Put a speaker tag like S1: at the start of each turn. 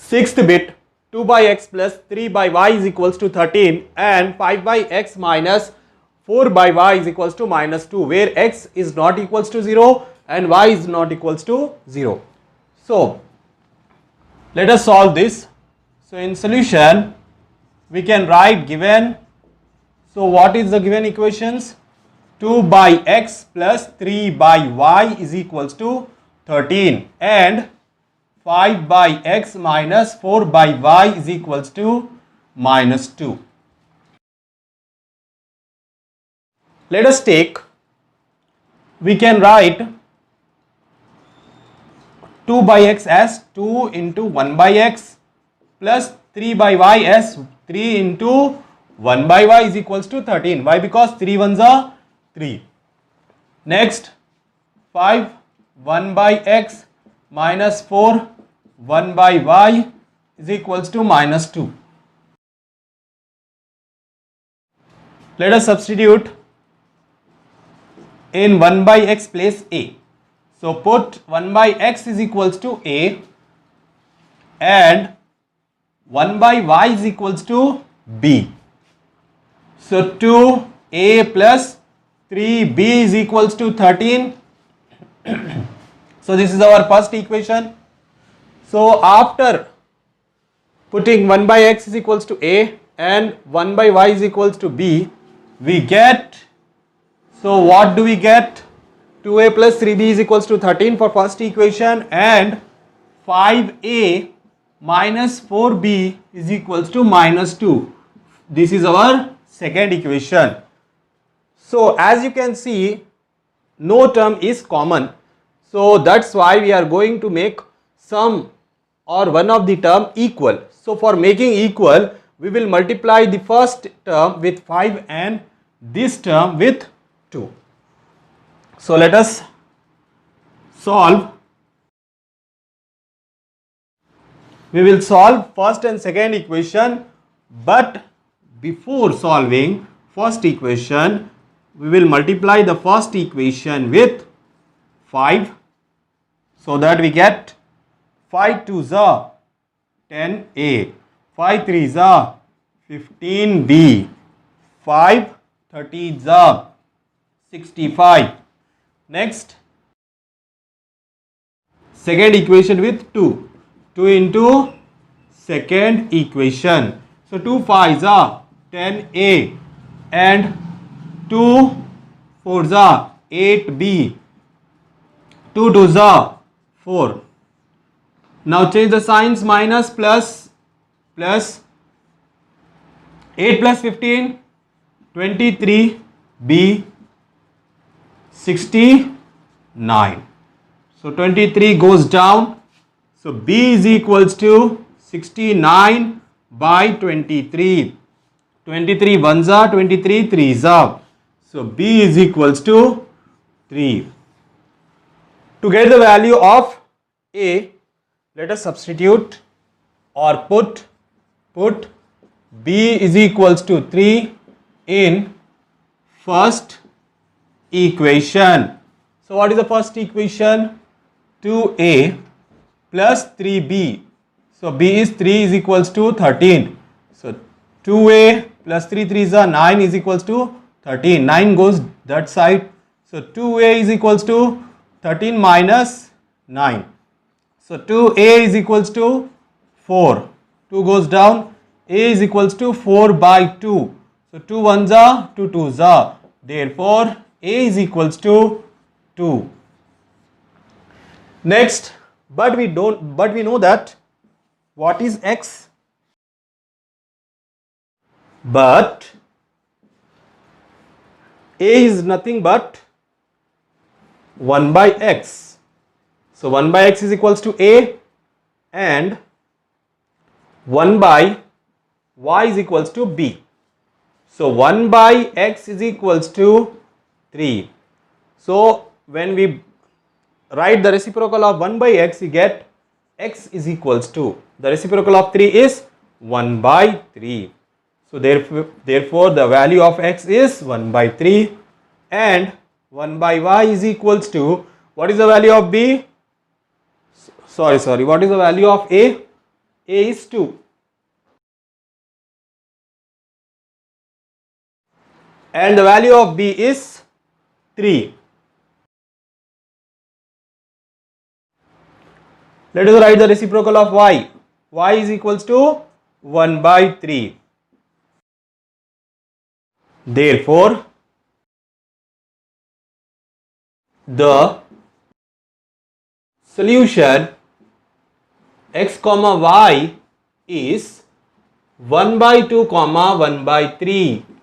S1: Sixth bit, 2 by x plus 3 by y is equals to 13 and 5 by x minus 4 by y is equals to minus 2, where x is not equals to 0 and y is not equals to 0. So let us solve this. So in solution we can write given. So what is the given equations? 2 by x plus 3 by y is equals to 13 and 5 by x minus 4 by y is equals to minus 2. Let us take, we can write 2 by x as 2 into 1 by x plus 3 by y as 3 into 1 by y is equals to 13. Why? Because 3 ones are 3. Next, 5 1 by x minus 4 1 by y is equals to minus 2. Let us substitute in 1 by x place a. So put 1 by x is equals to a and 1 by y is equals to b. So 2a plus 3b is equals to 13. So this is our first equation. So after putting 1 by x is equals to a and 1 by y is equals to b, we get, so what do we get? 2a plus 3b is equals to 13 for first equation and 5a minus 4b is equals to minus 2. This is our second equation. So as you can see, no term is common. So that's why we are going to make some or one of the term equal. So for making equal, we will multiply the first term with 5 and this term with 2. So let us solve. We will solve first and second equation, but before solving first equation, we will multiply the first equation with 5 so that we get 5 2s are 10a, 5 3s are 15b, 5 30s are 65. Next, second equation with 2. 2 into second equation. So 2 5s are 10a and 2 4s are 8b. 2 2s are 4. Now change the signs, minus plus plus 8 plus 15 23b 69. So 23 goes down. So b is equals to 69 by 23. 23 ones are 23 threes are. So b is equals to 3. To get the value of a, let us substitute or put b is equals to 3 in first equation. So what is the first equation? 2a plus 3b. So b is 3 is equals to 13. So 2a plus 3 3s are 9 is equals to 13. 9 goes that side. So 2a is equals to 13 minus 9. So 2a is equals to 4. 2 goes down. A is equals to 4 by 2. So 2 ones are 2 twos are. Therefore a is equals to 2. Next, but we know that what is x? But a is nothing but 1 by x. So 1 by x is equals to a and 1 by y is equals to b. So 1 by x is equals to 3. So when we write the reciprocal of 1 by x, we get x is equals to, the reciprocal of 3 is 1 by 3. So therefore the value of x is 1 by 3 and 1 by y is equals to, what is the value of b? Sorry, what is the value of a? A is 2. And the value of B is 3. Let us write the reciprocal of y. Y is equals to 1 by 3. Therefore, the solution x comma y is 1 by 2 comma 1 by 3.